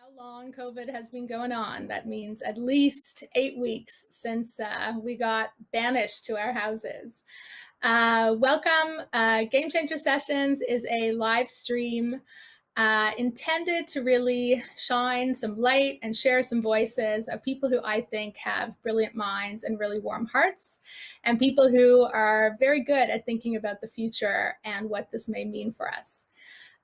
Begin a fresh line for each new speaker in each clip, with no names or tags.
how long COVID has been going on. That means at least 8 weeks since we got banished to our houses. Welcome. Gamechanger Sessions is a live stream intended to really shine some light and share some voices of people who I think have brilliant minds and really warm hearts, and people who are very good at thinking about the future and what this may mean for us.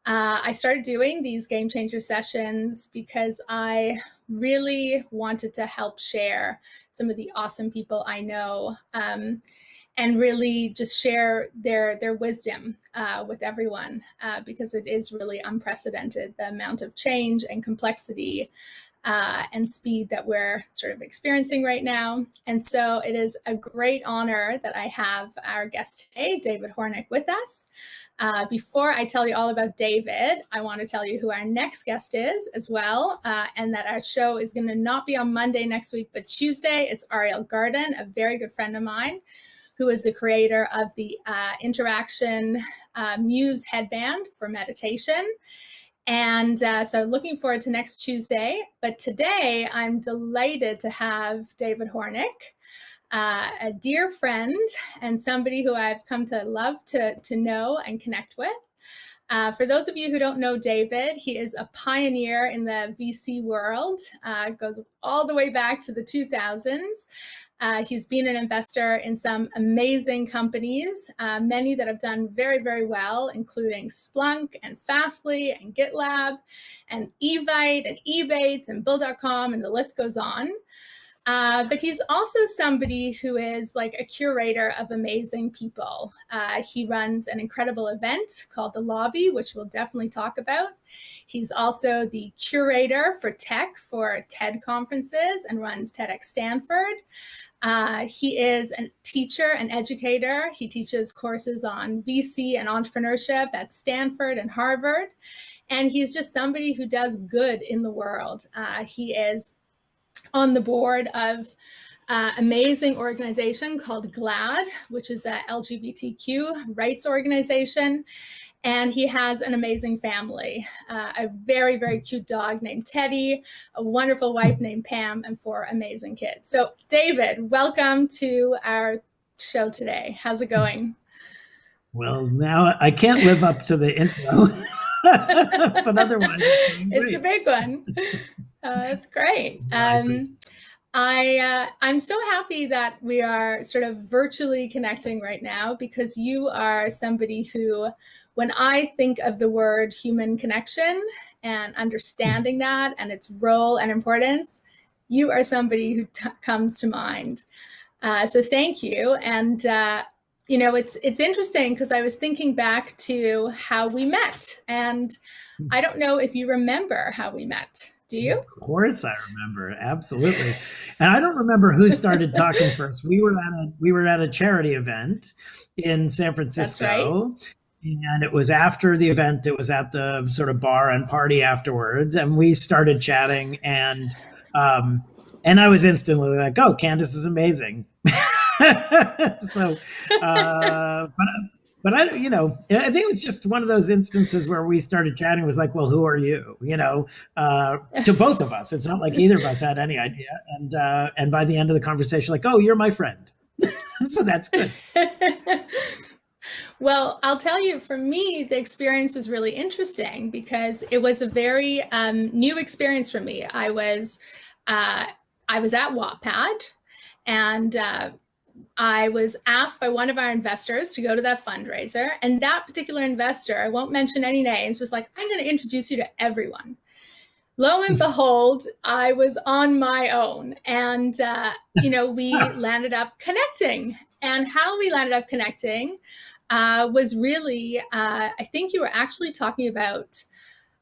I started doing these Game Changer sessions because I really wanted to help share some of the awesome people I know and really just share their wisdom with everyone because it is really unprecedented, the amount of change and complexity and speed that we're sort of experiencing right now. And so it is a great honor that I have our guest today, David Hornik, with us. Before I tell you all about David, I want to tell you who our next guest is as well, and that our show is going to not be on Monday next week, but Tuesday. It's Ariel Garden, a very good friend of mine, who is the creator of the Interaction Muse headband for meditation. And so looking forward to next Tuesday. But today, I'm delighted to have David Hornik, a dear friend and somebody who I've come to love to know and connect with. For those of you who don't know David, he is a pioneer in the VC world, goes all the way back to the 2000s. He's been an investor in some amazing companies, many that have done very, very well, including Splunk and Fastly and GitLab and Evite and Ebates and Billcom, and the list goes on. But he's also somebody who is like a curator of amazing people. He runs an incredible event called The Lobby, which we'll definitely talk about. He's also the curator for tech for TED conferences and runs TEDxStanford. He is a teacher and educator. He teaches courses on VC and entrepreneurship at Stanford and Harvard. And he's just somebody who does good in the world. He is on the board of an amazing organization called GLAD, which is a LGBTQ rights organization. And he has an amazing family, a very, very cute dog named Teddy, a wonderful wife named Pam, and 4 amazing kids. So David, welcome to our show today. How's it going?
Well, now I can't live up to the intro, but otherwise
it's a big one. It's great. I'm so happy that we are sort of virtually connecting right now, because you are somebody who, when I think of the word human connection and understanding that and its role and importance, you are somebody who comes to mind. So thank you. And, you know, it's interesting because I was thinking back to how we met, and I don't know if you remember how we met. Do you?
Of course I remember. Absolutely. And I don't remember who started talking first. We were at a charity event in San Francisco.
That's right.
And it was after the event. It was at the sort of bar and party afterwards. And we started chatting, and I was instantly like, oh, Candice is amazing. So, but I, you know, I think it was just one of those instances where we started chatting. It was like, well, who are you? You know, to both of us. It's not like either of us had any idea. And by the end of the conversation, like, oh, you're my friend. So that's good.
Well, I'll tell you, for me, the experience was really interesting because it was a very new experience for me. I was at Wattpad, and I was asked by one of our investors to go to that fundraiser. And that particular investor, I won't mention any names, was like, I'm going to introduce you to everyone. Lo and behold, I was on my own. And, you know, we landed up connecting. And how we landed up connecting was really, I think you were actually talking about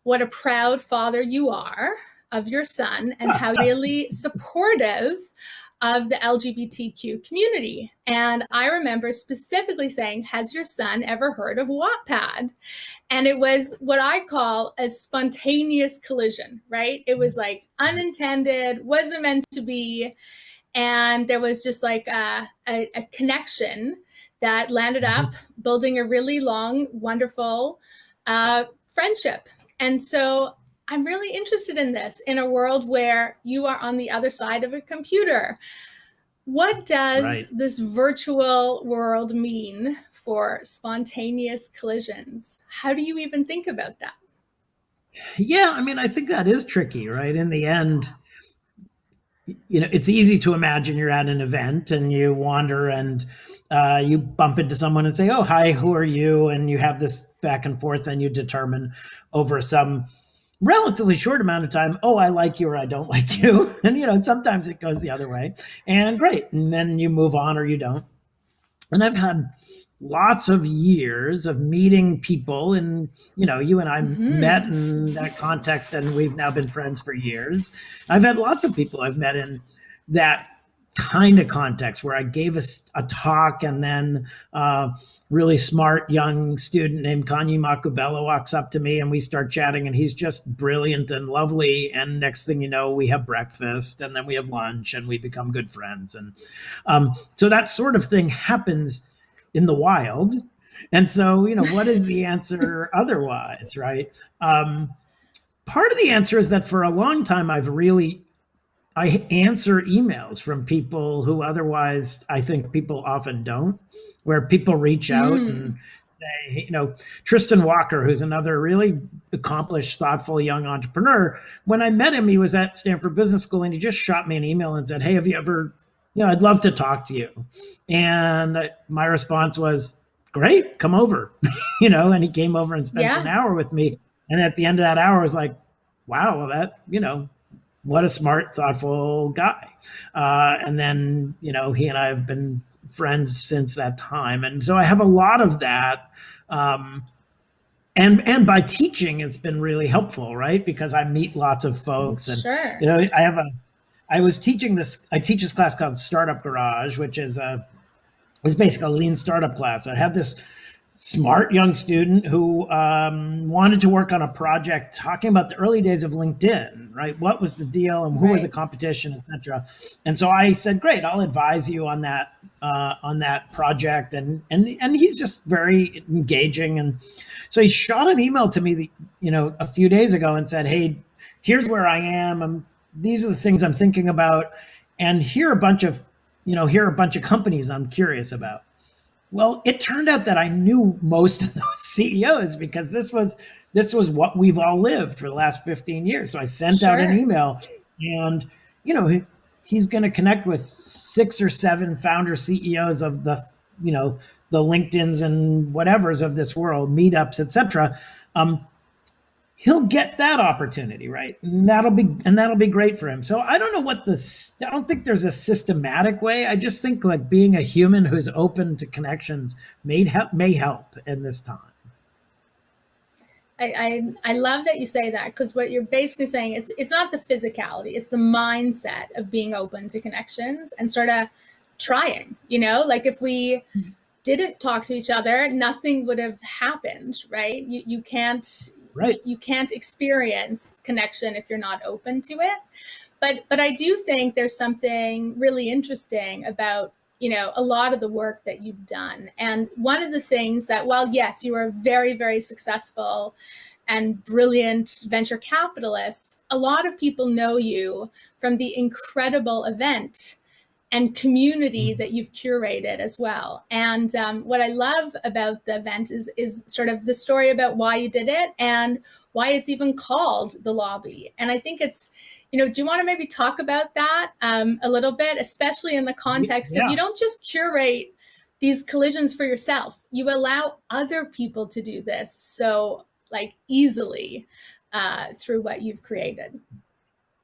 what a proud father you are of your son and how really supportive of the LGBTQ community. And I remember specifically saying, has your son ever heard of Wattpad? And it was what I call a spontaneous collision, right? It was like unintended, wasn't meant to be. And there was just like a connection that landed up building a really long, wonderful friendship. And so I'm really interested in this in a world where you are on the other side of a computer. What does this virtual world mean for spontaneous collisions? How do you even think about that?
Yeah, I mean, I think that is tricky, right? In the end, it's easy to imagine you're at an event and you wander and you bump into someone and say, "Oh, hi, who are you?" And you have this back and forth, and you determine over some relatively short amount of time, "Oh, I like you," or "I don't like you." And sometimes it goes the other way, and great, and then you move on or you don't. And I've had lots of years of meeting people, and you and I met in that context, and we've now been friends for years. I've had lots of people I've met in that kind of context where I gave a talk, and then really smart young student named Kanye Makubela walks up to me, and we start chatting, and he's just brilliant and lovely. And next thing you know, we have breakfast, and then we have lunch, and we become good friends. And so that sort of thing happens in the wild. And so, what is the answer otherwise, right? Part of the answer is that for a long time, I answer emails from people who otherwise I think people often don't, where people reach out and say, Tristan Walker, who's another really accomplished, thoughtful young entrepreneur. When I met him, he was at Stanford Business School, and he just shot me an email and said, "Hey, have you ever, I'd love to talk to you." And my response was, "Great, come over." And he came over and spent an hour with me. And at the end of that hour, I was like, wow, well, that, what a smart, thoughtful guy. And then, he and I have been friends since that time. And so I have a lot of that. And by teaching, it's been really helpful, right? Because I meet lots of folks. And,
sure.
I teach this class called Startup Garage, which is basically a lean startup class. I had this smart young student who wanted to work on a project talking about the early days of LinkedIn, right? What was the deal and who were the competition, et cetera. And so I said, "Great, I'll advise you on that project." And he's just very engaging. And so he shot an email to me, a few days ago and said, "Hey, here's where I am. These are the things I'm thinking about. And here are a bunch of companies I'm curious about." Well, it turned out that I knew most of those CEOs because this was what we've all lived for the last 15 years. So I sent out an email, and he's going to connect with 6 or 7 founder CEOs of the LinkedIn's and whatever's of this world, meetups, etc. He'll get that opportunity, right? And that'll be great for him. So I don't know I don't think there's a systematic way. I just think like being a human who's open to connections may help in this time.
I love that you say that, because what you're basically saying is it's not the physicality, it's the mindset of being open to connections and sort of trying, like if we didn't talk to each other, nothing would have happened, right? You can't experience connection if you're not open to it. But I do think there's something really interesting about, a lot of the work that you've done. And one of the things that, while yes, you are a very, very successful and brilliant venture capitalist, a lot of people know you from the incredible event and community that you've curated as well. And what I love about the event is sort of the story about why you did it and why it's even called The Lobby. And I think it's, do you want to maybe talk about that a little bit, especially in the context of you don't just curate these collisions for yourself, you allow other people to do this so like easily through what you've created.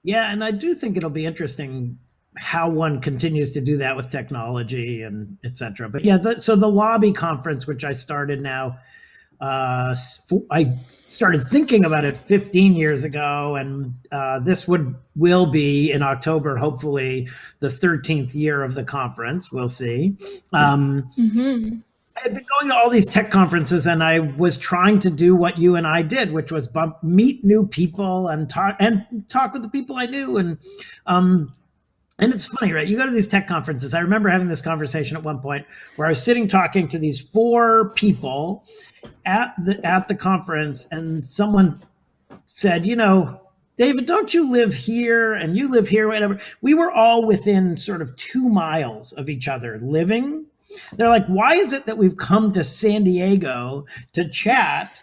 Yeah, and I do think it'll be interesting how one continues to do that with technology and et cetera. But yeah, so the Lobby conference, which I started now, I started thinking about it 15 years ago, and this will be in October, hopefully the 13th year of the conference. We'll see. I had been going to all these tech conferences, and I was trying to do what you and I did, which was meet new people and talk with the people I knew. And it's funny, right? You go to these tech conferences. I remember having this conversation at one point where I was sitting talking to these 4 people at the conference, and someone said, David, don't you live here and you live here, whatever. We were all within sort of 2 miles of each other living. They're like, why is it that we've come to San Diego to chat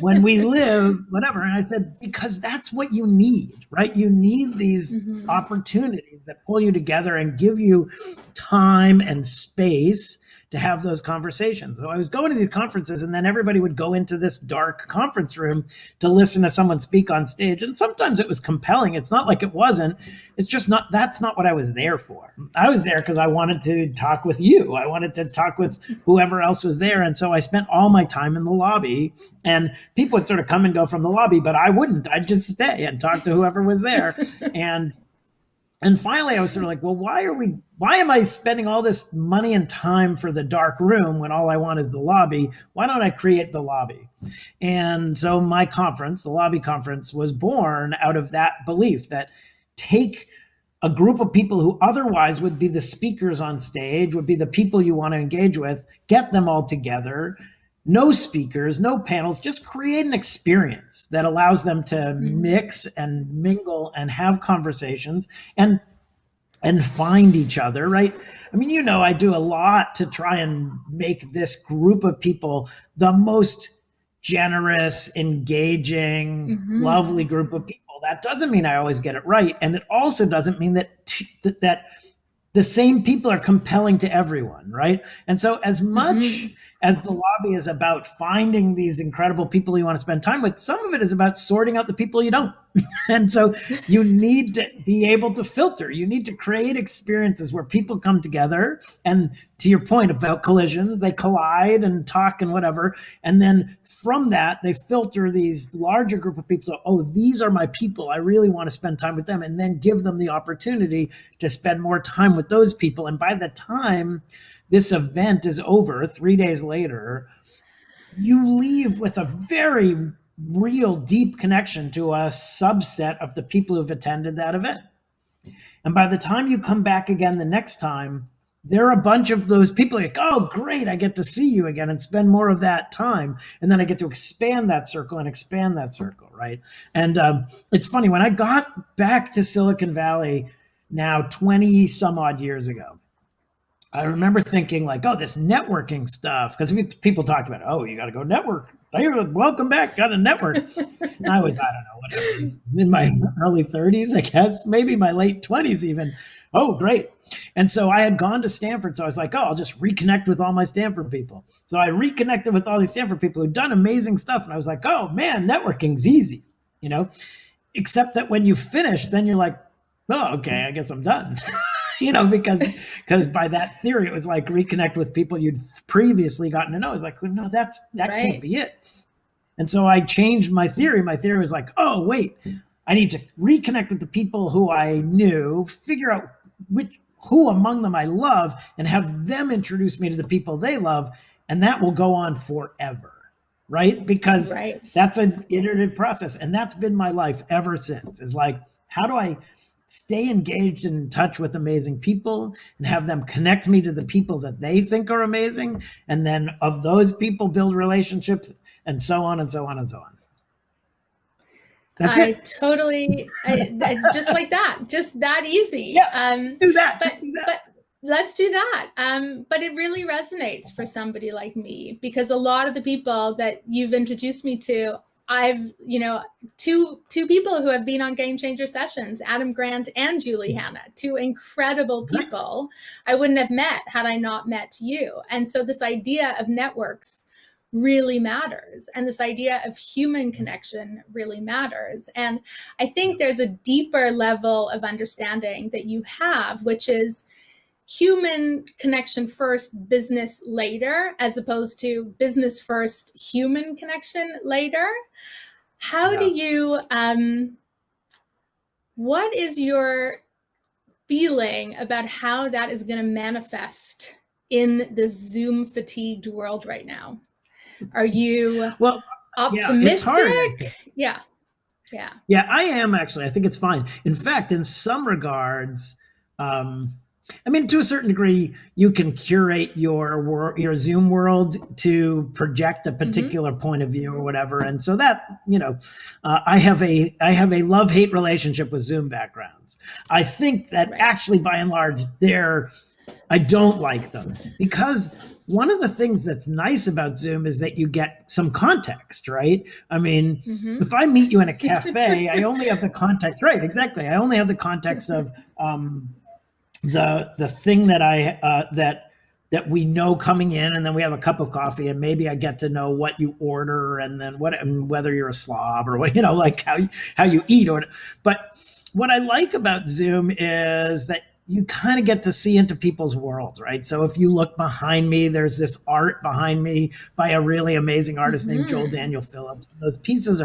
when we live, whatever? And I said, because that's what you need, right? You need these opportunities that pull you together and give you time and space to have those conversations. So I was going to these conferences, and then everybody would go into this dark conference room to listen to someone speak on stage. And sometimes it was compelling. It's not like it wasn't. It's just not, that's not what I was there for. I was there because I wanted to talk with you. I wanted to talk with whoever else was there. And so I spent all my time in the lobby, and people would sort of come and go from the lobby, but I wouldn't. I'd just stay and talk to whoever was there. And finally, I was sort of like, well, why am I spending all this money and time for the dark room when all I want is the lobby? Why don't I create the lobby? And so my conference, the lobby conference, was born out of that belief that take a group of people who otherwise would be the speakers on stage, would be the people you want to engage with, get them all together, no speakers, no panels, just create an experience that allows them to mix and mingle and have conversations and find each other, right? I mean, I do a lot to try and make this group of people the most generous, engaging, lovely group of people. That doesn't mean I always get it right. And it also doesn't mean that the same people are compelling to everyone, right? And so as much as the lobby is about finding these incredible people you want to spend time with, some of it is about sorting out the people you don't. And so you need to be able to filter. You need to create experiences where people come together. And to your point about collisions, they collide and talk and whatever. And then from that, they filter these larger group of people. Oh, these are my people. I really want to spend time with them. And then give them the opportunity to spend more time with those people. And by the time this event is over, 3 days later, you leave with a very real deep connection to a subset of the people who've attended that event. And by the time you come back again the next time, there are a bunch of those people like, oh, great, I get to see you again and spend more of that time. And then I get to expand that circle, right? And it's funny, when I got back to Silicon Valley now 20 some odd years ago, I remember thinking like, oh, this networking stuff, because people talked about, oh, you got to go network. Welcome back, got a network. And I don't know, whatever, in my early 30s, I guess, maybe my late 20s even. Oh, great. And so I had gone to Stanford. So I was like, oh, I'll just reconnect with all my Stanford people. So I reconnected with all these Stanford people who'd done amazing stuff. And I was like, oh, man, networking's easy, except that when you finish, then you're like, oh, okay, I guess I'm done. Because by that theory, it was like reconnect with people you'd previously gotten to know. It's like, no, that can't be it. And so I changed my theory. My theory was like, oh, wait, I need to reconnect with the people who I knew, figure out who among them I love, and have them introduce me to the people they love. And that will go on forever, right? Because that's an iterative process. And that's been my life ever since. Is like, how do I stay engaged and in touch with amazing people and have them connect me to the people that they think are amazing. And then of those people, build relationships and so on and so on and so on. That's it.
It's just like that, just that easy.
Yeah, do that.
But let's do that. But it really resonates for somebody like me, because a lot of the people that you've introduced me to, I've, two people who have been on Gamechanger Sessions, Adam Grant and Julie Hanna, two incredible people I wouldn't have met had I not met you. And so this idea of networks really matters. And this idea of human connection really matters. And I think there's a deeper level of understanding that you have, which is human connection first, business later, as opposed to business first, human connection later. How do you, what is your feeling about how that is going to manifest in the Zoom fatigued world right now? Are you optimistic? Yeah,
I am actually. I think it's fine. In fact, in some regards, I mean, to a certain degree, you can curate your Zoom world to project a particular point of view or whatever, and so that I have a love-hate relationship with Zoom backgrounds. I think that actually, by and large, I don't like them because one of the things that's nice about Zoom is that you get some context, right? I mean, if I meet you in a cafe, I only have the context, right? Exactly. I only have the context of the thing that we know coming in, and then we have a cup of coffee, and maybe I get to know what you order, and then whether you're a slob or like how you eat. But what I like about Zoom is that you kind of get to see into people's worlds, right? So if you look behind me, there's this art behind me by a really amazing artist named Joel Daniel Phillips. Those pieces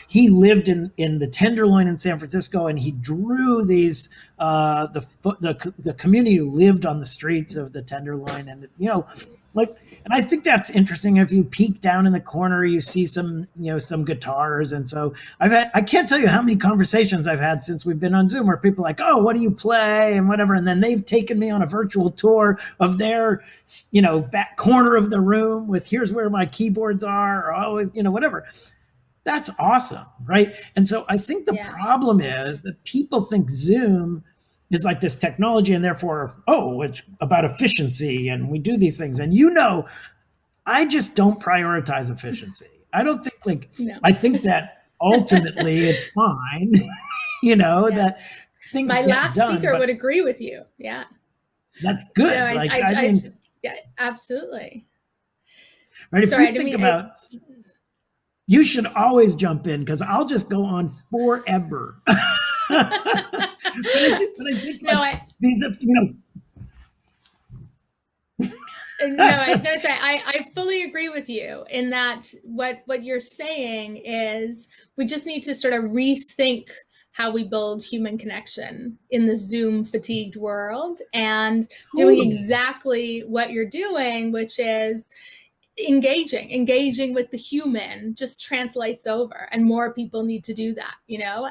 he lived in the Tenderloin in San Francisco, and he drew these the community who lived on the streets of the Tenderloin, and and I think that's interesting. If you peek down in the corner, you see some guitars. And so I can't tell you how many conversations I've had since we've been on Zoom where people are like, oh, what do you play and whatever. And then they've taken me on a virtual tour of their, back corner of the room with here's where my keyboards are, or always, whatever. That's awesome, right? And so I think the problem is that people think Zoom is like this technology, and therefore, it's about efficiency, and we do these things. And I just don't prioritize efficiency. I don't think I think that ultimately it's fine, that things
My
get
last
done,
speaker would agree with you. Yeah.
That's good.
No, yeah, absolutely.
Right. Sorry, if you think about, you should always jump in because I'll just go on forever. but I think these are,
No, I was going to say, I fully agree with you in that what you're saying is we just need to sort of rethink how we build human connection in the Zoom fatigued world, and doing exactly what you're doing, which is engaging with the human just translates over, and more people need to do that,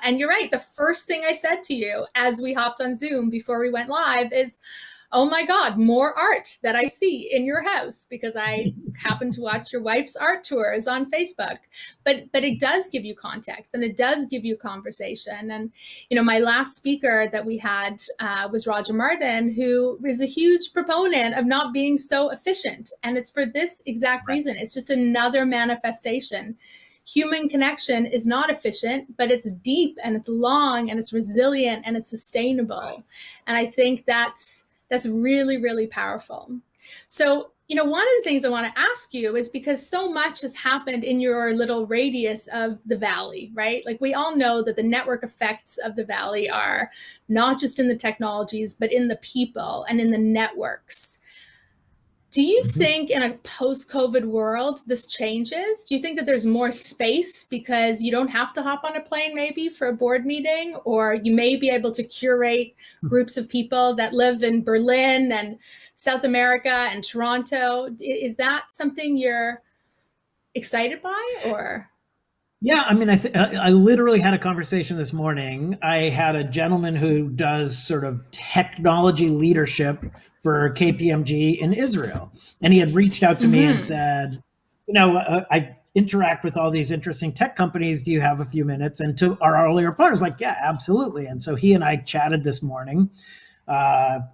And you're right. The first thing I said to you as we hopped on Zoom before we went live is, oh my God, more art that I see in your house, because I happen to watch your wife's art tours on Facebook. But it does give you context, and it does give you conversation. And, my last speaker that we had was Roger Martin, who is a huge proponent of not being so efficient. And it's for this exact reason. It's just another manifestation. Human connection is not efficient, but it's deep, and it's long, and it's resilient, and it's sustainable. And I think that's really, really powerful. So, one of the things I want to ask you is, because so much has happened in your little radius of the Valley, right? Like, we all know that the network effects of the Valley are not just in the technologies, but in the people and in the networks. Do you think in a post-COVID world this changes? Do you think that there's more space because you don't have to hop on a plane maybe for a board meeting, or you may be able to curate groups of people that live in Berlin and South America and Toronto? Is that something you're excited by, or?
Yeah, I mean, I literally had a conversation this morning. I had a gentleman who does sort of technology leadership for KPMG in Israel, and he had reached out to me and said, I interact with all these interesting tech companies. Do you have a few minutes? And to our earlier point, I was like, yeah, absolutely. And so he and I chatted this morning,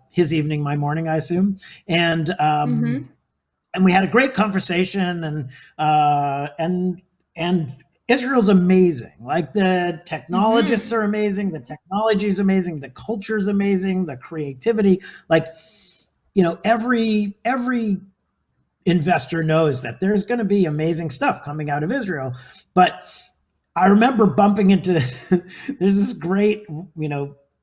his evening, my morning, I assume, and we had a great conversation, and Israel's amazing. Like, the technologists are amazing. The technology is amazing. The culture is amazing. The creativity, every investor knows that there's going to be amazing stuff coming out of Israel. But I remember bumping into, there's this great,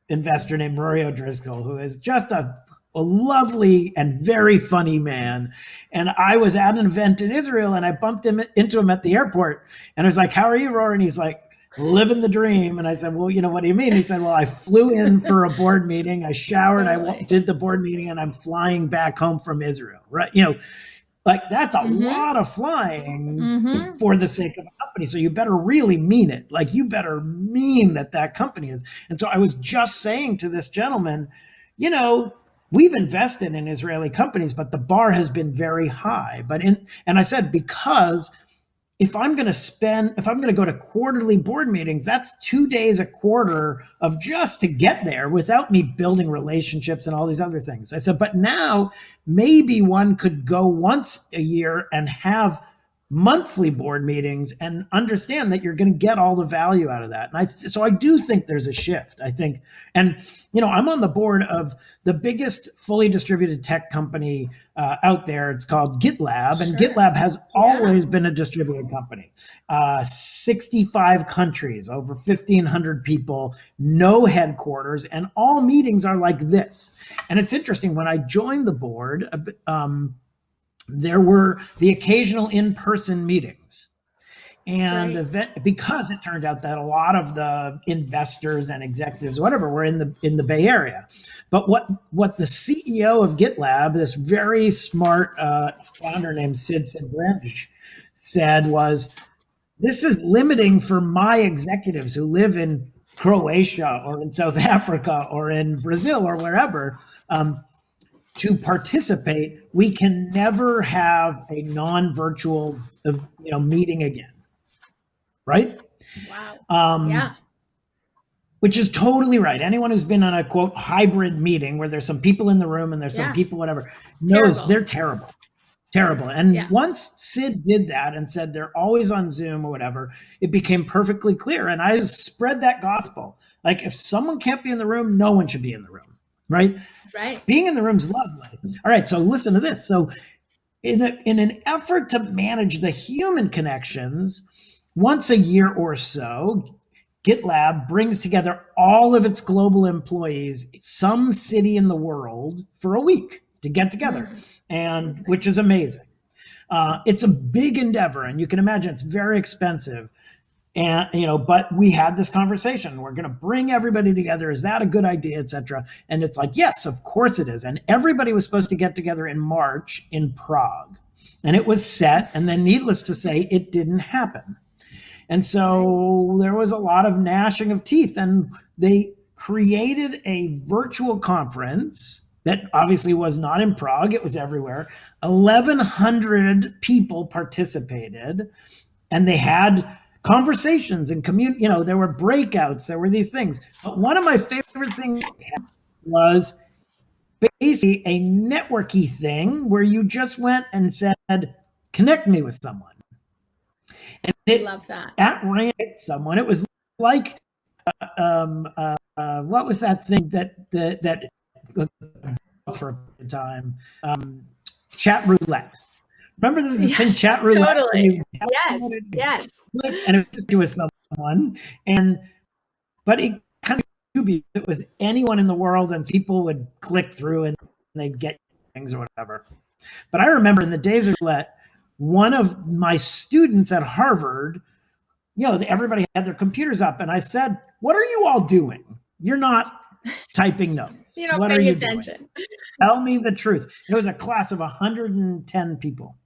investor named Rory O'Driscoll, who is just a lovely and very funny man. And I was at an event in Israel, and I bumped into him at the airport, and I was like, how are you, Rory? And he's like, living the dream. And I said, well, what do you mean? He said, well, I flew in for a board meeting. I showered, I did the board meeting, and I'm flying back home from Israel. Right. That's a lot of flying for the sake of a company. So you better really mean it. Like, you better mean that company is. And so I was just saying to this gentleman, we've invested in Israeli companies, but the bar has been very high. And I said, because if I'm going to go to quarterly board meetings, that's 2 days a quarter of just to get there without me building relationships and all these other things. I said, but now maybe one could go once a year and have monthly board meetings and understand that you're going to get all the value out of that. And so I do think there's a shift. I think, and I'm on the board of the biggest fully distributed tech company out there. It's called GitLab, and GitLab has always been a distributed company. 65 countries, over 1,500 people, no headquarters, and all meetings are like this. And it's interesting, when I joined the board, there were the occasional in-person meetings. And because it turned out that a lot of the investors and executives, whatever, were in the Bay Area. But what the CEO of GitLab, this very smart founder named Sid Sijbrandij, said was, this is limiting for my executives who live in Croatia or in South Africa or in Brazil or wherever, to participate. We can never have a non-virtual meeting again. Right?
Wow.
Which is totally right. Anyone who's been on a quote hybrid meeting where there's some people in the room and there's some people, whatever, knows they're terrible. And once Sid did that and said they're always on Zoom or whatever, it became perfectly clear. And I spread that gospel. Like, if someone can't be in the room, no one should be in the room. Right? Being in the room's lovely. All right. So listen to this. So in an effort to manage the human connections, once a year or so, GitLab brings together all of its global employees, some city in the world, for a week to get together, and which is amazing. It's a big endeavor, and you can imagine it's very expensive. And but we had this conversation. We're going to bring everybody together. Is that a good idea, etc.? And it's like, yes, of course it is. And everybody was supposed to get together in March in Prague, and it was set. And then, needless to say, it didn't happen. And so there was a lot of gnashing of teeth, and they created a virtual conference that obviously was not in Prague. It was everywhere. 1,100 people participated, and they had conversations and there were breakouts, there were these things. But one of my favorite things was basically a networky thing where you just went and said, connect me with someone. And it
love that.
At someone. It was like, what was that thing that for a time? Chat roulette. Remember there was this thing, chat roulette?
Totally. Yes.
And it was just with someone. But it kind of be, it was anyone in the world, and people would click through and they'd get things or whatever. But I remember in the days of roulette, one of my students at Harvard, everybody had their computers up, and I said, what are you all doing? You're not typing notes.
You're not
what
paying
are you
attention.
Doing? Tell me the truth. It was a class of 110 people.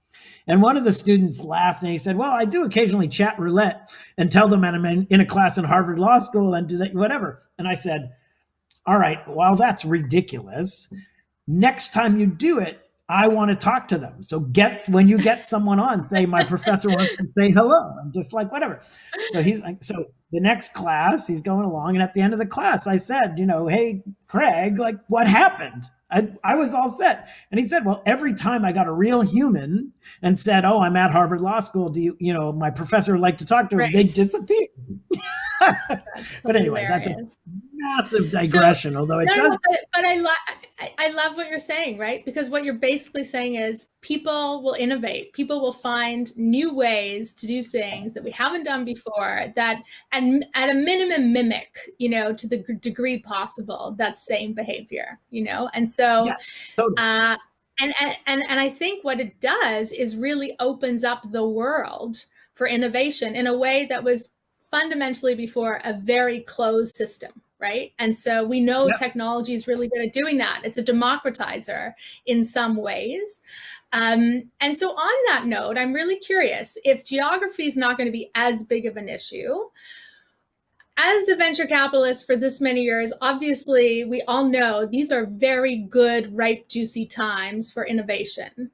And one of the students laughed, and he said, well, I do occasionally chat roulette and tell them I'm in a class in Harvard Law School and do that, whatever. And I said, all right, well, that's ridiculous. Next time you do it, I want to talk to them. So when you get someone on, say, my professor wants to say hello. I'm just like, whatever. So he's like, so the next class, he's going along. And at the end of the class, I said, hey, Craig, like, what happened? I was all set. And he said, well, every time I got a real human and said, oh, I'm at Harvard Law School. Do my professor would like to talk to him? Right. They disappeared. But anyway, that's a massive digression, although it does.
But I love what you're saying, right? Because what you're basically saying is people will innovate. People will find new ways to do things that we haven't done before that, and at a minimum mimic, to the degree possible, that same behavior, and so,
yeah, totally.
And I think what it does is really opens up the world for innovation in a way that was fundamentally before a very closed system, right? And so we know technology is really good at doing that. It's a democratizer in some ways. And so on that note, I'm really curious, if geography is not going to be as big of an issue, as a venture capitalist for this many years, obviously we all know these are very good, ripe, juicy times for innovation.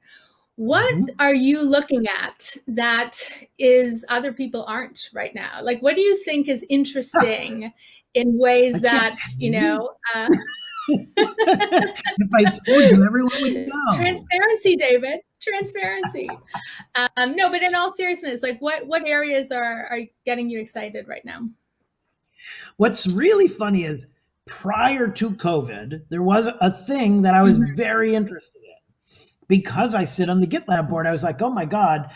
What are you looking at that is other people aren't right now? Like, what do you think is interesting in ways that,
if I told you, everyone would know.
Transparency, David, transparency. No, but in all seriousness, like what areas are getting you excited right now?
What's really funny is prior to COVID, there was a thing that I was very interested in. Because I sit on the GitLab board, I was like, oh my God,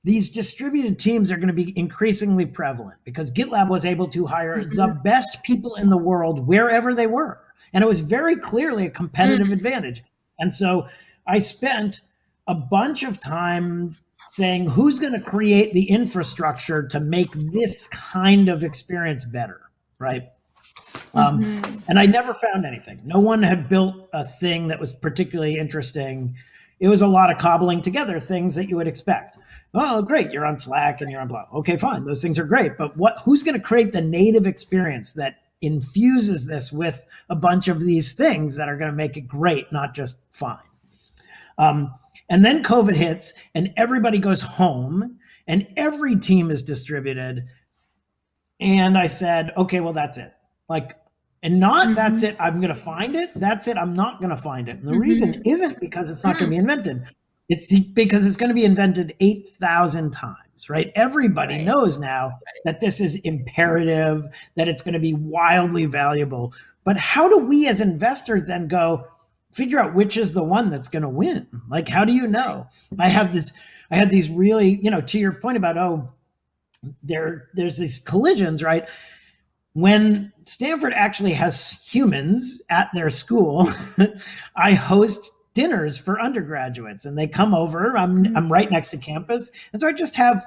these distributed teams are going to be increasingly prevalent because GitLab was able to hire the best people in the world wherever they were. And it was very clearly a competitive advantage. And so I spent a bunch of time saying, who's going to create the infrastructure to make this kind of experience better, right? And I never found anything. No one had built a thing that was particularly interesting. It was a lot of cobbling together things that you would expect. Oh, great, you're on Slack and you're on blah. Okay, fine, those things are great. But who's going to create the native experience that infuses this with a bunch of these things that are going to make it great, not just fine? And then COVID hits and everybody goes home and every team is distributed. And I said, okay, well, that's it. Like, and not that's it, I'm going to find it. That's it, I'm not going to find it. And the reason isn't because it's not going to be invented. It's because it's going to be invented 8,000 times, right? Everybody knows now that this is imperative, that it's going to be wildly valuable. But how do we as investors then go figure out which is the one that's going to win? Like, how do you know? I had these really, to your point about, there's these collisions, right? When Stanford actually has humans at their school, I host dinners for undergraduates and they come over. I'm right next to campus. And so I just have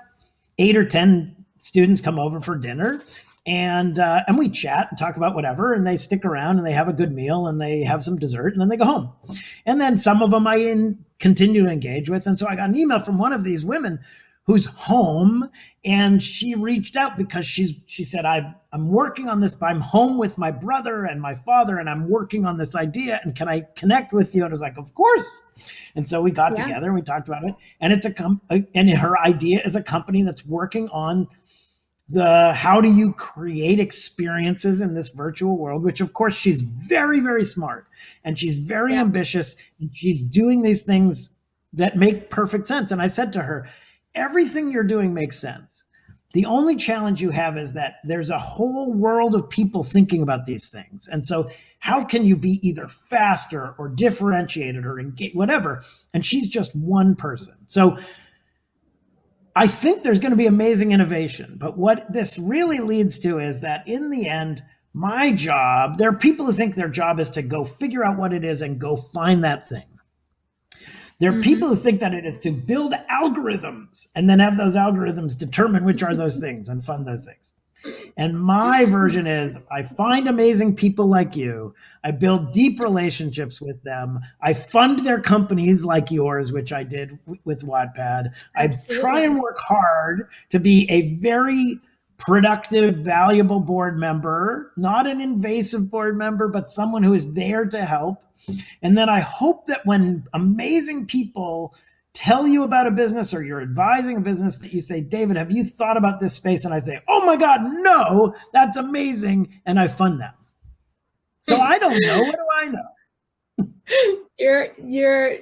8 or 10 students come over for dinner and we chat and talk about whatever. And they stick around and they have a good meal and they have some dessert and then they go home. And then some of them I continue to engage with. And so I got an email from one of these women who's home, and she reached out because she said, I'm working on this, but I'm home with my brother and my father, and I'm working on this idea, and can I connect with you? And I was like, of course. And so we got together and we talked about it, and and her idea is a company that's working on how do you create experiences in this virtual world, which of course she's very, very smart, and she's very ambitious, and she's doing these things that make perfect sense. And I said to her, everything you're doing makes sense. The only challenge you have is that there's a whole world of people thinking about these things. And so how can you be either faster or differentiated or engage, whatever? And she's just one person. So I think there's going to be amazing innovation. But what this really leads to is that in the end, my job, there are people who think their job is to go figure out what it is and go find that thing. There are people who think that it is to build algorithms and then have those algorithms determine which are those things and fund those things. And my version is I find amazing people like you. I build deep relationships with them. I fund their companies like yours, which I did with Wattpad. I try and work hard to be a very productive, valuable board member, not an invasive board member, but someone who is there to help. And then I hope that when amazing people tell you about a business or you're advising a business that you say, David, have you thought about this space? And I say, oh my God, no, that's amazing. And I fund them. So I don't know. What do I know?
You're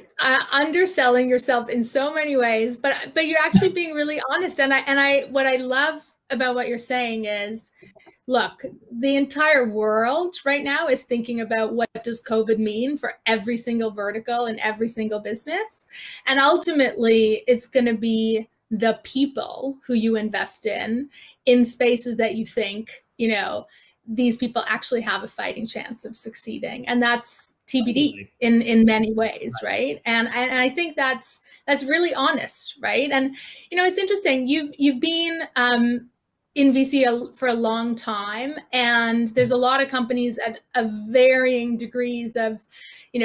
underselling yourself in so many ways, but you're actually being really honest. And what I love about what you're saying is, look, the entire world right now is thinking about what does COVID mean for every single vertical and every single business. And ultimately, it's going to be the people who you invest in spaces that you think, these people actually have a fighting chance of succeeding. And that's TBD in many ways, right? And I think that's really honest, right? And, it's interesting. You've been in VC for a long time, and there's a lot of companies at varying degrees of,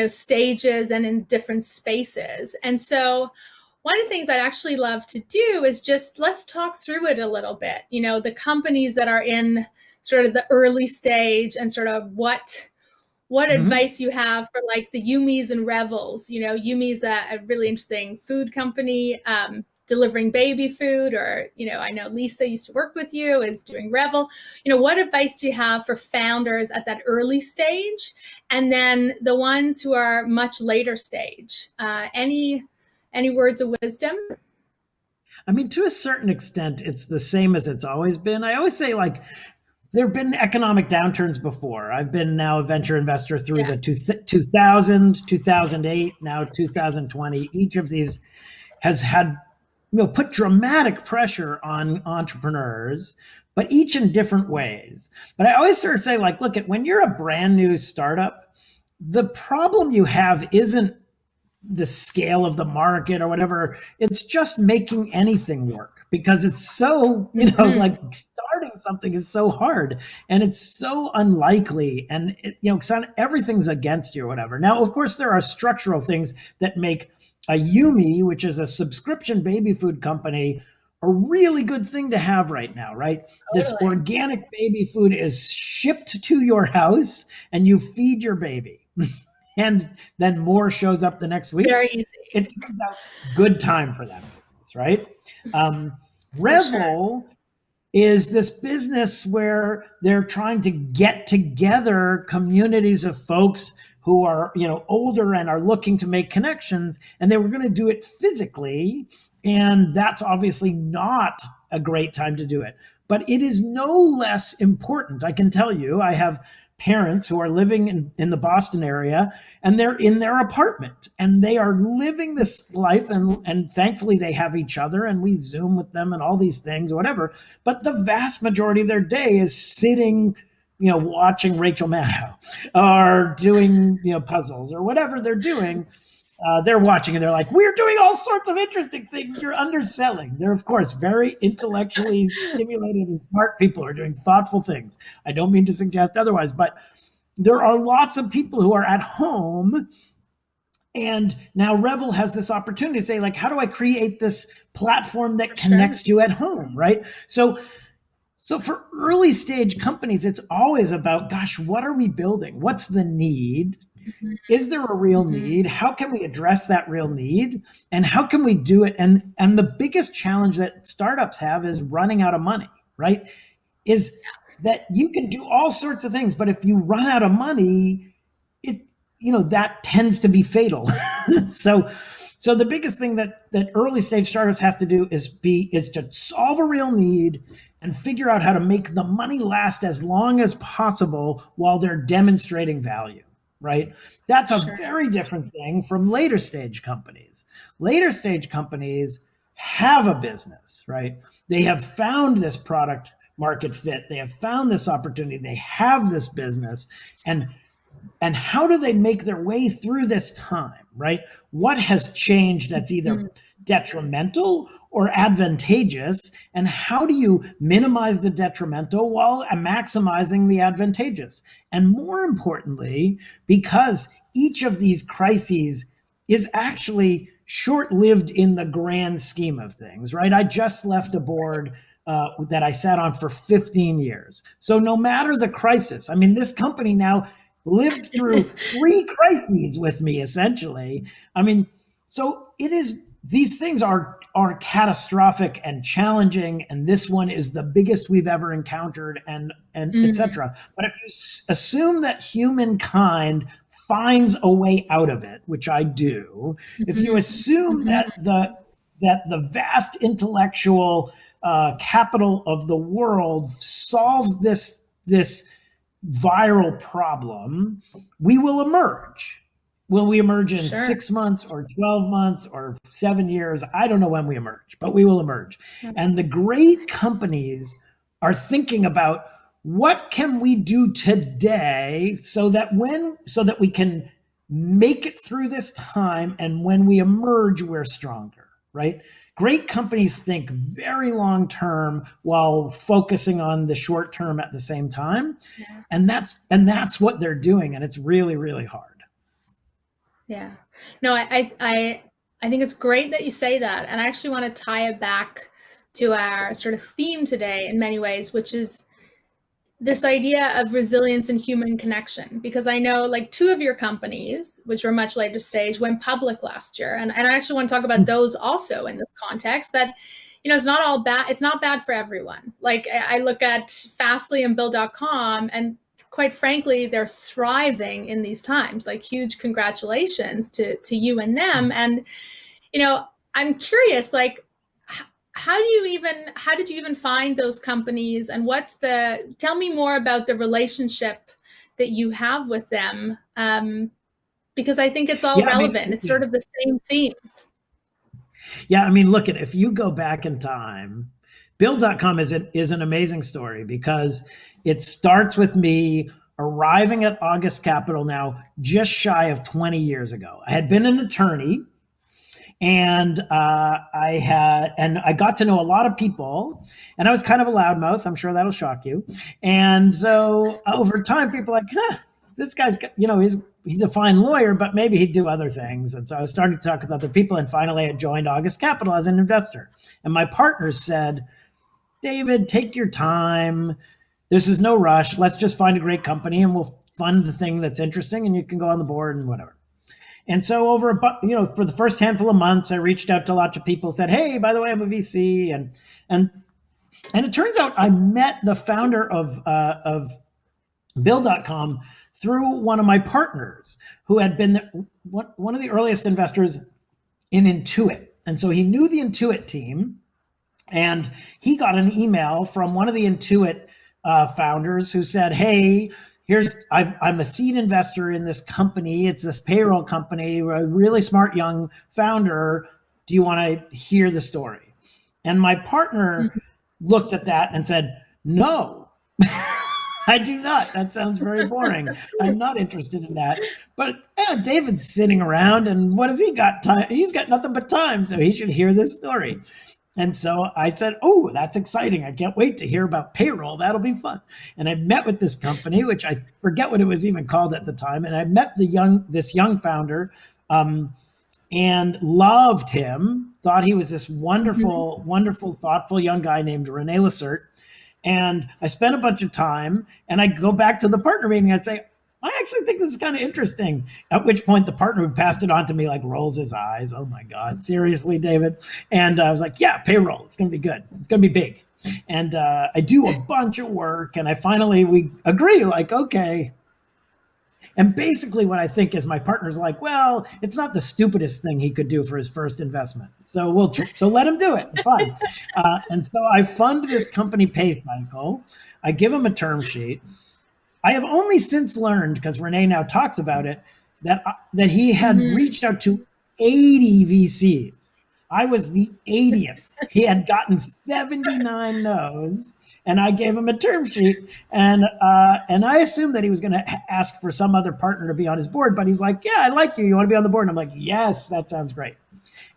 stages and in different spaces. And so one of the things I'd actually love to do is just let's talk through it a little bit. The companies that are in sort of the early stage and sort of what advice you have for like the Yumis and Revels. Yumi's a really interesting food company, delivering baby food, or, I know Lisa used to work with you, is doing Revel. What advice do you have for founders at that early stage? And then the ones who are much later stage, any words of wisdom?
I mean, to a certain extent, it's the same as it's always been. I always say, like, there have been economic downturns before. I've been now a venture investor through the 2000, 2008, now 2020. Each of these has had, put dramatic pressure on entrepreneurs, but each in different ways. But I always sort of say, like, look, when you're a brand new startup, the problem you have isn't the scale of the market or whatever. It's just making anything work, because it's so, like, starting something is so hard and it's so unlikely, and everything's against you or whatever. Now, of course, there are structural things that make a Yumi, which is a subscription baby food company, a really good thing to have right now, right? Totally. This organic baby food is shipped to your house and you feed your baby. And then more shows up the next week.
Very easy.
It turns out good time for that business, right? Revel is this business where they're trying to get together communities of folks who are, older and are looking to make connections, and they were going to do it physically. And that's obviously not a great time to do it. But it is no less important. I can tell you, I have parents who are living in the Boston area, and they're in their apartment and they are living this life, and thankfully they have each other and we Zoom with them and all these things, whatever. But the vast majority of their day is sitting, watching Rachel Maddow or doing, puzzles or whatever they're doing. They're watching and they're like, we're doing all sorts of interesting things. You're underselling. They're, of course, very intellectually stimulated and smart people who are doing thoughtful things. I don't mean to suggest otherwise, but there are lots of people who are at home. And now Revel has this opportunity to say, like, how do I create this platform that connects you at home, right? So for early stage companies, it's always about, gosh, what are we building? What's the need? Is there a real need? How can we address that real need? And how can we do it? And the biggest challenge that startups have is running out of money, right? Is that you can do all sorts of things, but if you run out of money, that tends to be fatal. So the biggest thing that early stage startups have to do is to solve a real need and figure out how to make the money last as long as possible while they're demonstrating value. Right? That's a very different thing from later stage companies. Later stage companies have a business, right? They have found this product market fit. They have found this opportunity. They have this business. And how do they make their way through this time, right? What has changed that's either detrimental or advantageous? And how do you minimize the detrimental while maximizing the advantageous? And more importantly, because each of these crises is actually short-lived in the grand scheme of things, right? I just left a board that I sat on for 15 years. So no matter the crisis, I mean, this company now lived through 3 crises with me, essentially. I mean, so it is, these things are catastrophic and challenging, and this one is the biggest we've ever encountered, and et cetera. But if you assume that humankind finds a way out of it, which I do, if you assume that the vast intellectual capital of the world solves this viral problem, we will emerge. Will we emerge in 6 months or 12 months or 7 years? I don't know when we emerge, but we will emerge. And the great companies are thinking about, what can we do today so that we can make it through this time, and when we emerge, we're stronger, right? Great companies think very long term while focusing on the short term at the same time. Yeah. And that's what they're doing. And it's really, really hard.
Yeah. No, I think it's great that you say that. And I actually want to tie it back to our sort of theme today in many ways, which is this idea of resilience and human connection, because I know like two of your companies, which were much later stage, went public last year. And I actually want to talk about those also in this context, that, you know, it's not all bad. It's not bad for everyone. Like I look at Fastly and Bill.com, and quite frankly, they're thriving in these times. Like, huge congratulations to you and them. And, you know, I'm curious, like, how did you even find those companies, and tell me more about the relationship that you have with them, because I think it's all relevant. I mean, it's sort of the same theme.
Yeah, I mean, look, if you go back in time, Bill.com is an amazing story, because it starts with me arriving at August Capital now just shy of 20 years ago. I had been an attorney, and I got to know a lot of people, and I was kind of a loudmouth. I'm sure that'll shock you. And so over time, people are like, this guy's, you know, he's a fine lawyer, but maybe he'd do other things. And so I started to talk with other people, and finally I joined August Capital as an investor. And my partners said, David, take your time. This is no rush. Let's just find a great company, and we'll fund the thing that's interesting, and you can go on the board and whatever. And so for the first handful of months, I reached out to lots of people, said, hey, by the way, I'm a VC. And it turns out I met the founder of Bill.com through one of my partners, who had been one of the earliest investors in Intuit. And so he knew the Intuit team, and he got an email from one of the Intuit founders who said, hey, I'm a seed investor in this company. It's this payroll company. We're a really smart young founder. Do you want to hear the story? And my partner looked at that and said, no, I do not. That sounds very boring. I'm not interested in that. But David's sitting around, and what has he got? He's got nothing but time, so he should hear this story. And so I said, oh, that's exciting. I can't wait to hear about payroll. That'll be fun. And I met with this company, which I forget what it was even called at the time. And I met this young founder, and loved him, thought he was this wonderful, wonderful, thoughtful young guy named René Lacerte. And I spent a bunch of time, and I go back to the partner meeting and I'd say, I actually think this is kind of interesting. At which point the partner who passed it on to me like rolls his eyes. Oh my God, seriously, David? And I was like, yeah, payroll, it's going to be good. It's going to be big. And I do a bunch of work, and we agree, like, okay. And basically what I think is my partner's like, well, it's not the stupidest thing he could do for his first investment. So let him do it. Fine. And so I fund this company PayCycle. I give him a term sheet. I have only since learned, because René now talks about it, that he had reached out to 80 VCs. I was the 80th. He had gotten 79 no's, and I gave him a term sheet. And I assumed that he was going to ask for some other partner to be on his board, but he's like, yeah, I like you. You want to be on the board? And I'm like, yes, that sounds great.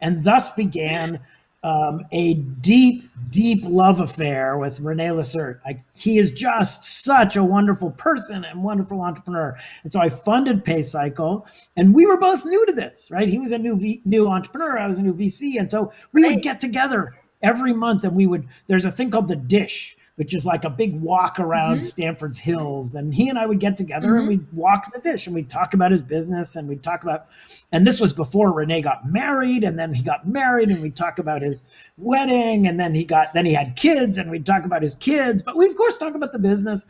And thus began a deep, deep love affair with René Lacerte. He is just such a wonderful person and wonderful entrepreneur. And so I funded PayCycle, and we were both new to this, right? He was a new entrepreneur. I was a new VC. And so we would get together every month, and there's a thing called the Dish, which is like a big walk around Stanford's hills. And he and I would get together and we'd walk the Dish, and we'd talk about his business, and we'd talk about, and this was before René got married, and then he got married, and we'd talk about his wedding, and then he had kids, and we'd talk about his kids, but we of course talk about the business.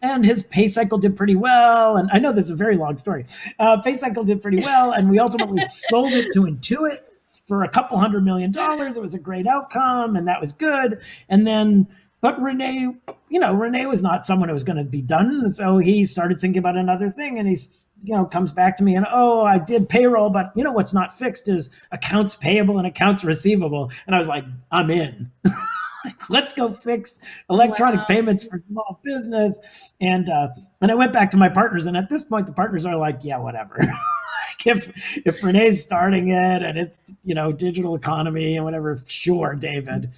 And his PayCycle did pretty well. And I know this is a very long story. PayCycle did pretty well, and we ultimately sold it to Intuit for $200 million. It was a great outcome, and that was good. And then, but René was not someone who was going to be done. So he started thinking about another thing, and he, comes back to me and, oh, I did payroll, but what's not fixed is accounts payable and accounts receivable. And I was like, I'm in. Let's go fix electronic payments for small business. And I went back to my partners, and at this point, the partners are like, yeah, whatever. If René's starting it and it's, digital economy and whatever, sure, David.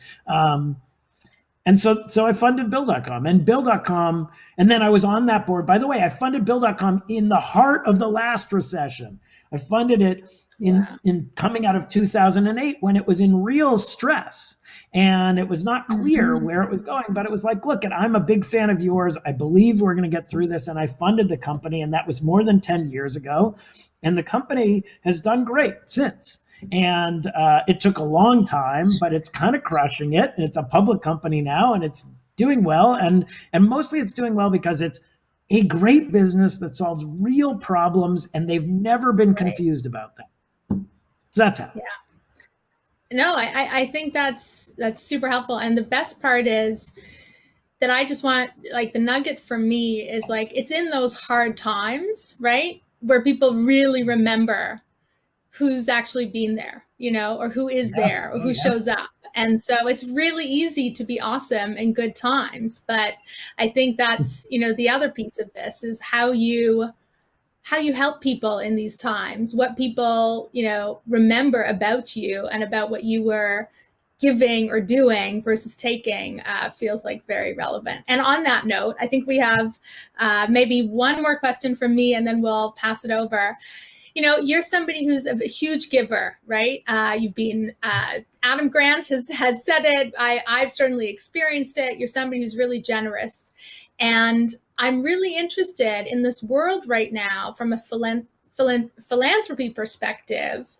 And so I funded Bill.com, and then I was on that board. By the way, I funded Bill.com in the heart of the last recession. I funded it in coming out of 2008 when it was in real stress. And it was not clear where it was going, but it was like, look, I'm a big fan of yours. I believe we're going to get through this. And I funded the company. And that was more than 10 years ago. And the company has done great since. And it took a long time, but it's kind of crushing it. And it's a public company now, and it's doing well. And mostly it's doing well because it's a great business that solves real problems, and they've never been confused about that. So that's how.
Yeah. No, I think that's super helpful. And the best part is that I just want, like, the nugget for me is like, it's in those hard times, right, where people really remember who's actually been there, you know, or who is there, or who shows up. And so it's really easy to be awesome in good times. But I think that's, you know, the other piece of this is how you help people in these times, what people, you know, remember about you and about what you were giving or doing versus taking feels like very relevant. And on that note, I think we have maybe one more question from me, and then we'll pass it over. You know, you're somebody who's a huge giver, right? You've been, Adam Grant has said it. I've certainly experienced it. You're somebody who's really generous. And I'm really interested in this world right now from a philanthropy perspective.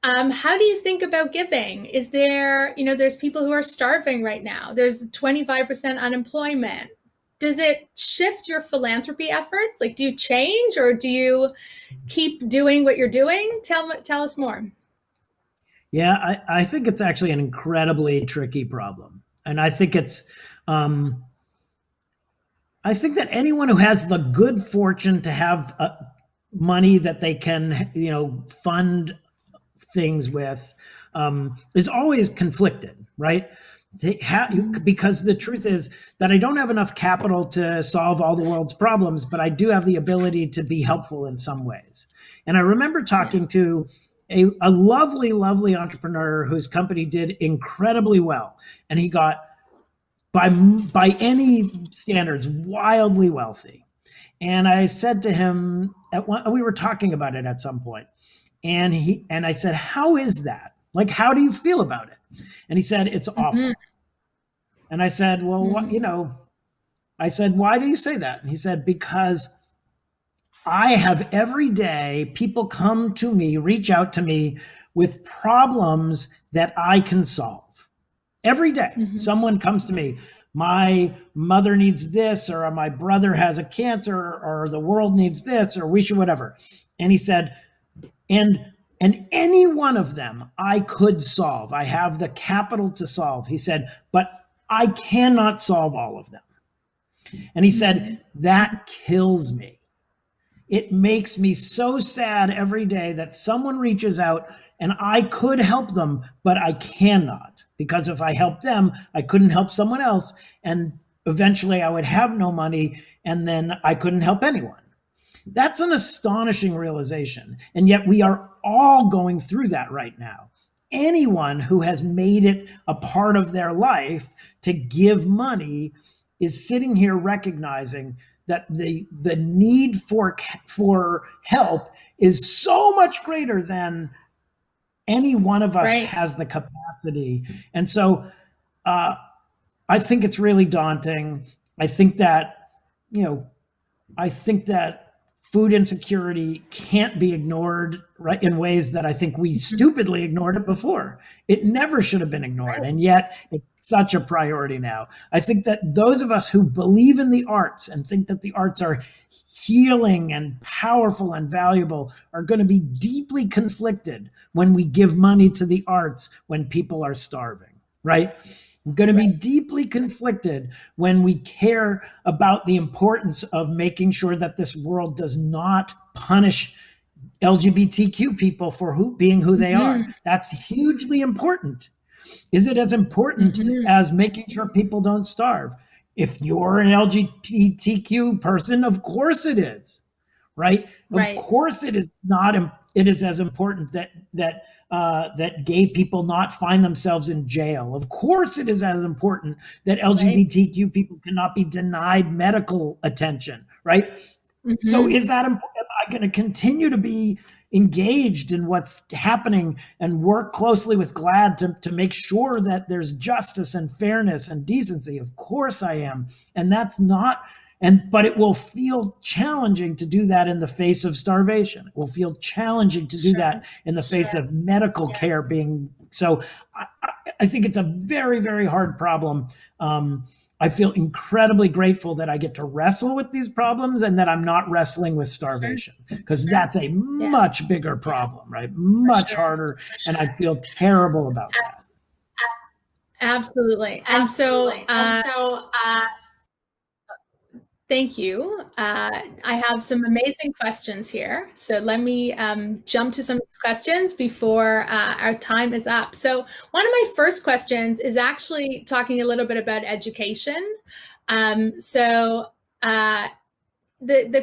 How do you think about giving? Is there, you know, there's people who are starving right now. There's 25% unemployment. Does it shift your philanthropy efforts? Like, do you change, or do you keep doing what you're doing? Tell us more.
Yeah, I think it's actually an incredibly tricky problem. And I think it's, I think that anyone who has the good fortune to have money that they can, you know, fund things with, is always conflicted, right? Because the truth is that I don't have enough capital to solve all the world's problems, but I do have the ability to be helpful in some ways. And I remember talking to a lovely, lovely entrepreneur whose company did incredibly well. And he got, by any standards, wildly wealthy. And I said to him, we were talking about it at some point, and I said, how is that? Like, how do you feel about it? And he said, it's awful. And I said, well, what, you know, I said, why do you say that? And he said, because I have every day people come to me, reach out to me with problems that I can solve. Every day, someone comes to me, my mother needs this, or my brother has a cancer, or the world needs this, or we should whatever. And he said, and any one of them I could solve. I have the capital to solve. He said, but I cannot solve all of them. And he said, that kills me. It makes me so sad every day that someone reaches out and I could help them, but I cannot, because if I help them, I couldn't help someone else. And eventually I would have no money, and then I couldn't help anyone. That's an astonishing realization. And yet we are all going through that right now. Anyone who has made it a part of their life to give money is sitting here recognizing that the need for help is so much greater than any one of us has the capacity. And so I think it's really daunting. I think that, you know, food insecurity can't be ignored, right, in ways that I think we stupidly ignored it before. It never should have been ignored. And yet it's such a priority now. I think that those of us who believe in the arts and think that the arts are healing and powerful and valuable are going to be deeply conflicted when we give money to the arts when people are starving, right? We're going to be deeply conflicted when we care about the importance of making sure that this world does not punish LGBTQ people for being who they are. That's hugely important. Is it as important as making sure people don't starve? If you're an LGBTQ person, of course it is, right? Of course it is not. It is as important that gay people not find themselves in jail. Of course it is as important that LGBTQ people cannot be denied medical attention, right? So is that important? Am I going to continue to be engaged in what's happening and work closely with GLAD to make sure that there's justice and fairness and decency? Of course I am. And that's not, but it will feel challenging to do that in the face of starvation. It will feel challenging to do that in the face of medical care being, so I think it's a very, very hard problem. I feel incredibly grateful that I get to wrestle with these problems and that I'm not wrestling with starvation, because that's a much bigger problem, right? Much harder. And I feel terrible about that.
Absolutely. And so, thank you. I have some amazing questions here. So let me jump to some of these questions before our time is up. So one of my first questions is actually talking a little bit about education. The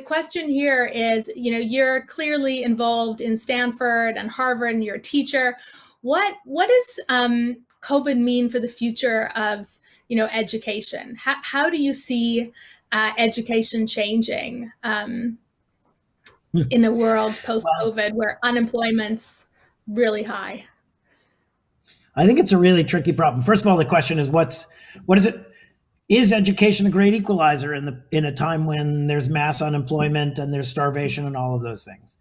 question here is, you're clearly involved in Stanford and Harvard and you're a teacher. What does COVID mean for the future of, education? How do you see education changing in a world post-COVID where unemployment's really high?
I think it's a really tricky problem. First of all, the question is, what is it? Is education a great equalizer in a time when there's mass unemployment and there's starvation and all of those things?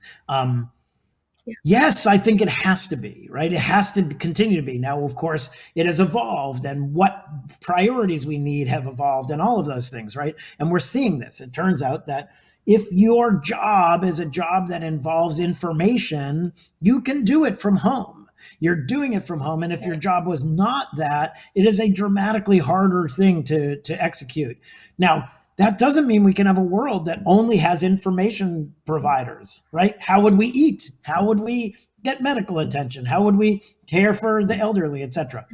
Yes, I think it has to be, right? It has to continue to be. Now, of course, it has evolved, and what priorities we need have evolved and all of those things, right? And we're seeing this. It turns out that if your job is a job that involves information, you can do it from home. You're doing it from home. And if your job was not that, it is a dramatically harder thing to execute. Now, that doesn't mean we can have a world that only has information providers, right? How would we eat? How would we get medical attention? How would we care for the elderly, et cetera?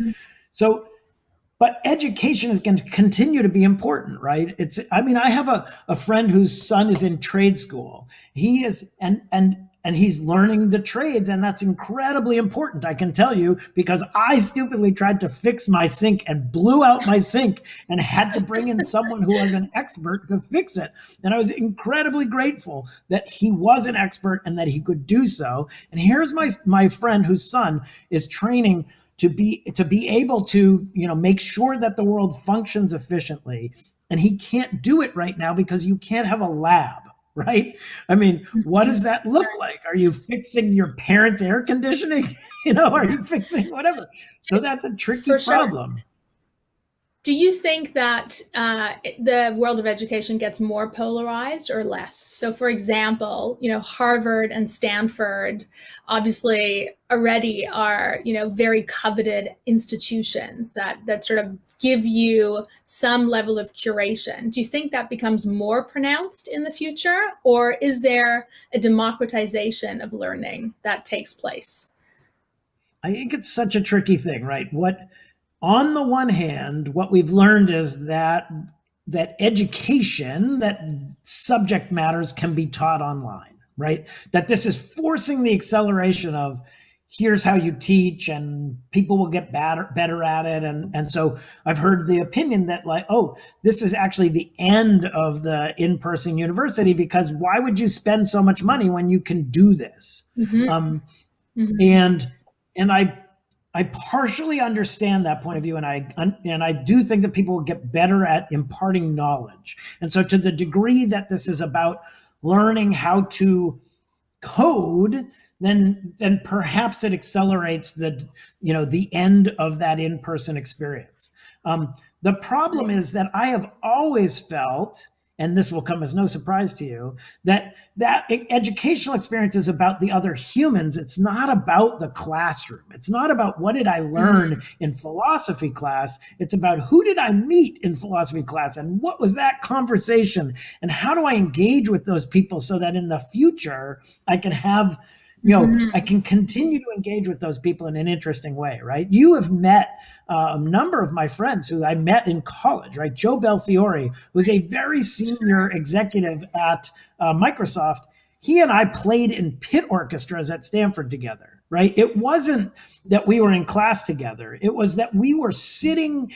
So, but education is going to continue to be important, right? I have a friend whose son is in trade school. He is, and he's learning the trades, and that's incredibly important, I can tell you, because I stupidly tried to fix my sink and blew out my sink and had to bring in someone who was an expert to fix it. And I was incredibly grateful that he was an expert and that he could do so. And here's my friend whose son is training to be able to, make sure that the world functions efficiently. And he can't do it right now because you can't have a lab. Right? I mean, what does that look like? Are you fixing your parents' air conditioning? Are you fixing whatever? So that's a tricky problem.
Do you think that the world of education gets more polarized or less? So, for example, Harvard and Stanford obviously already are, very coveted institutions that sort of give you some level of curation. Do you think that becomes more pronounced in the future, or is there a democratization of learning that takes place?
I think it's such a tricky thing, right? On the one hand, what we've learned is that education, that subject matters can be taught online, right? That this is forcing the acceleration of here's how you teach, and people will get better at it. And so I've heard the opinion that this is actually the end of the in-person university, because why would you spend so much money when you can do this? And I partially understand that point of view, and I do think that people will get better at imparting knowledge. And so to the degree that this is about learning how to code, then perhaps it accelerates the end of that in-person experience. The problem is that I have always felt, and this will come as no surprise to you, that educational experience is about the other humans. It's not about the classroom. It's not about what did I learn in philosophy class. It's about who did I meet in philosophy class, and what was that conversation, and how do I engage with those people so that in the future I can have, I can continue to engage with those people in an interesting way, right? You have met a number of my friends who I met in college, right? Joe Belfiore, who's a very senior executive at Microsoft. He and I played in pit orchestras at Stanford together, right? It wasn't that we were in class together. It was that we were sitting,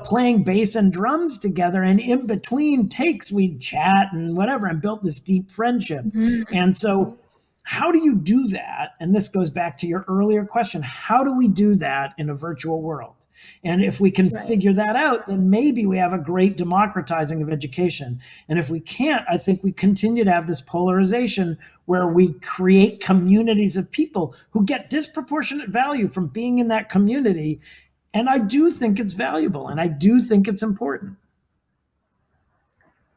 playing bass and drums together, and in between takes we'd chat and whatever, and built this deep friendship. And so how do you do that? And this goes back to your earlier question. How do we do that in a virtual world? And if we can figure that out, then maybe we have a great democratizing of education. And if we can't, I think we continue to have this polarization where we create communities of people who get disproportionate value from being in that community. And I do think it's valuable, and I do think it's important.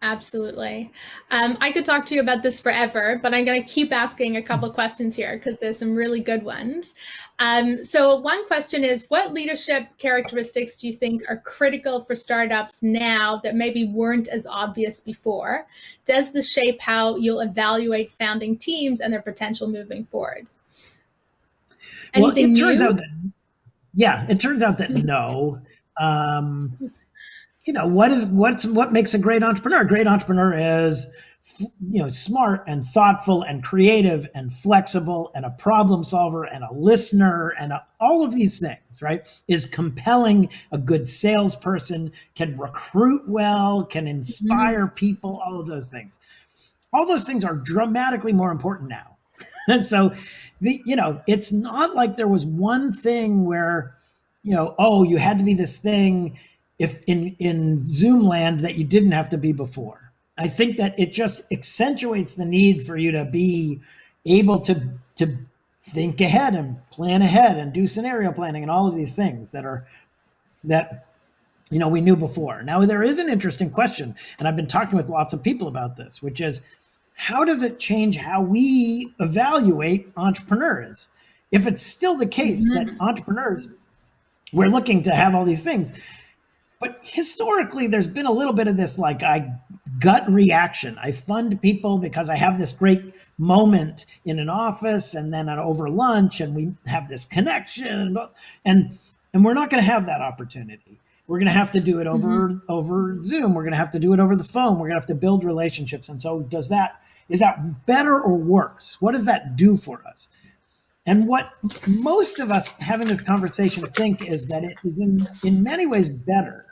Absolutely. I could talk to you about this forever, but I'm going to keep asking a couple questions here because there's some really good ones. So one question is, what leadership characteristics do you think are critical for startups now that maybe weren't as obvious before? Does this shape how you'll evaluate founding teams and their potential moving forward? Anything new?
It turns out that no. What makes a great entrepreneur? A great entrepreneur is, smart and thoughtful and creative and flexible and a problem solver and a listener and all of these things, right? Is compelling, a good salesperson, can recruit well, can inspire people, all of those things. All those things are dramatically more important now. And so, it's not like there was one thing where, you had to be this thing if in Zoom land that you didn't have to be before. I think that it just accentuates the need for you to be able to think ahead and plan ahead and do scenario planning and all of these things that we knew before. Now, there is an interesting question, and I've been talking with lots of people about this, which is, how does it change how we evaluate entrepreneurs? If it's still the case that entrepreneurs, we're looking to have all these things, but historically, there's been a little bit of this gut reaction. I fund people because I have this great moment in an office and then over lunch, and we have this connection, and we're not going to have that opportunity. We're going to have to do it over Zoom. We're going to have to do it over the phone. We're going to have to build relationships. And so is that better or worse? What does that do for us? And what most of us having this conversation think is that it is in many ways better,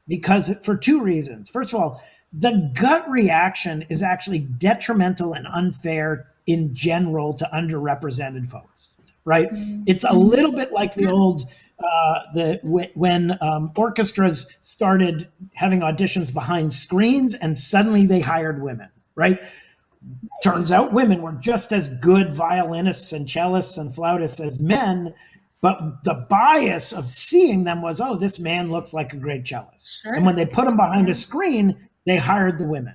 because for two reasons. First of all, the gut reaction is actually detrimental and unfair in general to underrepresented folks, right? It's a little bit like the old, when orchestras started having auditions behind screens and suddenly they hired women, right? Turns out women were just as good violinists and cellists and flautists as men, but the bias of seeing them was, oh, this man looks like a great cellist. Sure. And when they put him behind a screen, they hired the women.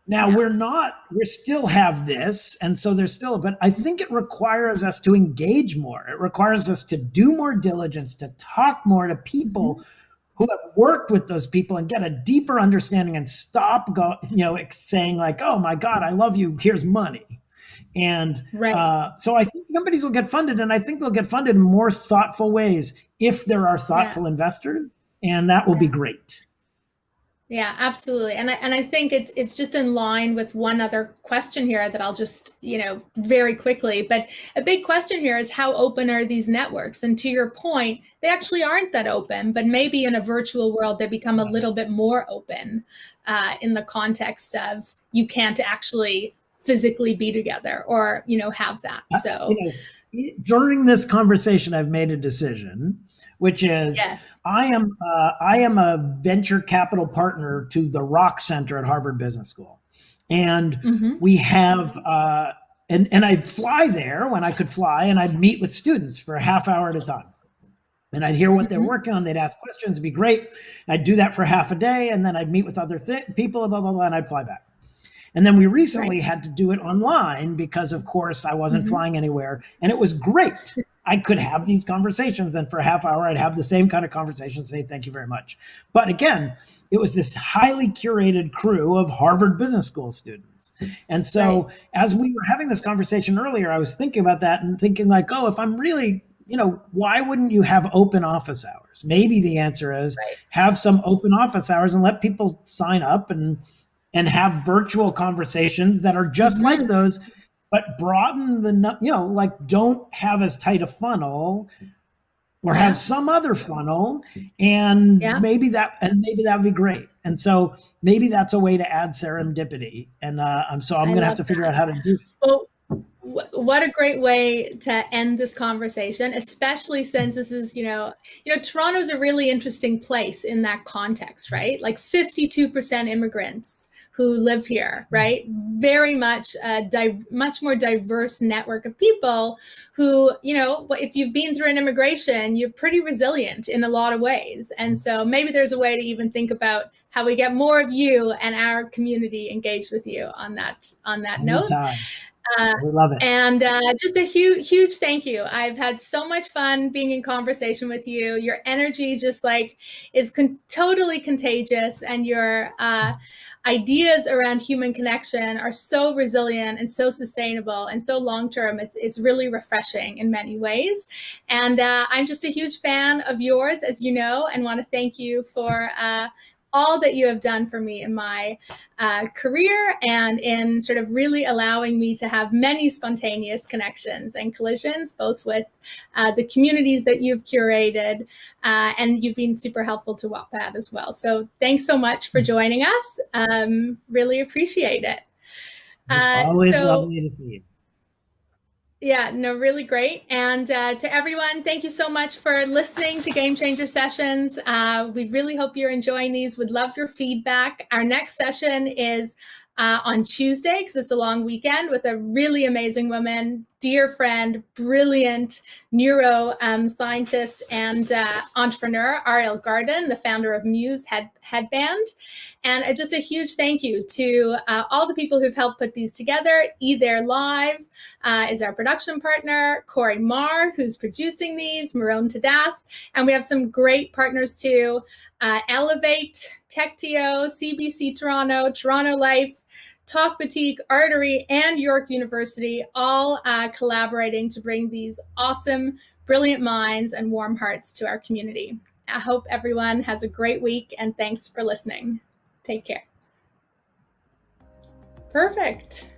Now we still have this. And so there's still, but I think it requires us to engage more. It requires us to do more diligence, to talk more to people who have worked with those people and get a deeper understanding and stop saying like, oh my God, I love you, here's money. And so I think companies will get funded, and I think they'll get funded in more thoughtful ways if there are thoughtful investors, and that will be great.
Yeah, absolutely. And I think it's just in line with one other question here that I'll just, very quickly, but a big question here is, how open are these networks? And to your point, they actually aren't that open, but maybe in a virtual world, they become a little bit more open in the context of you can't actually physically be together or, have that. So
during this conversation, I've made a decision, which is I am a venture capital partner to the Rock Center at Harvard Business School. And we have, and I'd fly there when I could fly, and I'd meet with students for a half hour at a time. And I'd hear what they're working on. They'd ask questions, it'd be great. I'd do that for half a day, and then I'd meet with other people, blah, blah, blah, and I'd fly back. And then we recently had to do it online because, of course, I wasn't flying anywhere. And it was great. I could have these conversations, and for a half hour, I'd have the same kind of conversation, say, thank you very much. But again, it was this highly curated crew of Harvard Business School students. And so as we were having this conversation earlier, I was thinking about that and thinking like, oh, if I'm really, why wouldn't you have open office hours? Maybe the answer is have some open office hours and let people sign up and have virtual conversations that are just like those, but broaden the, don't have as tight a funnel, or have some other funnel, and maybe that would be great. And so maybe that's a way to add serendipity. And so I'm going to have to figure out how to do it.
Well, What a great way to end this conversation, especially since this is, Toronto's a really interesting place in that context, right? Like 52% immigrants who live here, right? Very much much more diverse network of people who, if you've been through an immigration, you're pretty resilient in a lot of ways. And so maybe there's a way to even think about how we get more of you and our community engaged with you on that note.
We love it.
And just a huge thank you. I've had so much fun being in conversation with you. Your energy just is totally contagious, and your ideas around human connection are so resilient and so sustainable and so long-term. It's really refreshing in many ways. And I'm just a huge fan of yours, as you know, and want to thank you for all that you have done for me in my career, and in sort of really allowing me to have many spontaneous connections and collisions, both with the communities that you've curated, and you've been super helpful to Wattpad as well. So thanks so much for joining us. Really appreciate it.
Always lovely to see you.
Yeah, no, really great. And to everyone, thank you so much for listening to Gamechanger Sessions. We really hope you're enjoying these. Would love your feedback. Our next session is on Tuesday, because it's a long weekend, with a really amazing woman, dear friend, brilliant neuro scientist and entrepreneur, Ariel Garden, the founder of Muse Headband. And just a huge thank you to all the people who've helped put these together. Either Live is our production partner, Corey Marr, who's producing these, Marone Tadas, and we have some great partners too. Elevate, TechTO, CBC Toronto, Toronto Life, Talk Boutique, Artery, and York University, all collaborating to bring these awesome, brilliant minds and warm hearts to our community. I hope everyone has a great week, and thanks for listening. Take care. Perfect.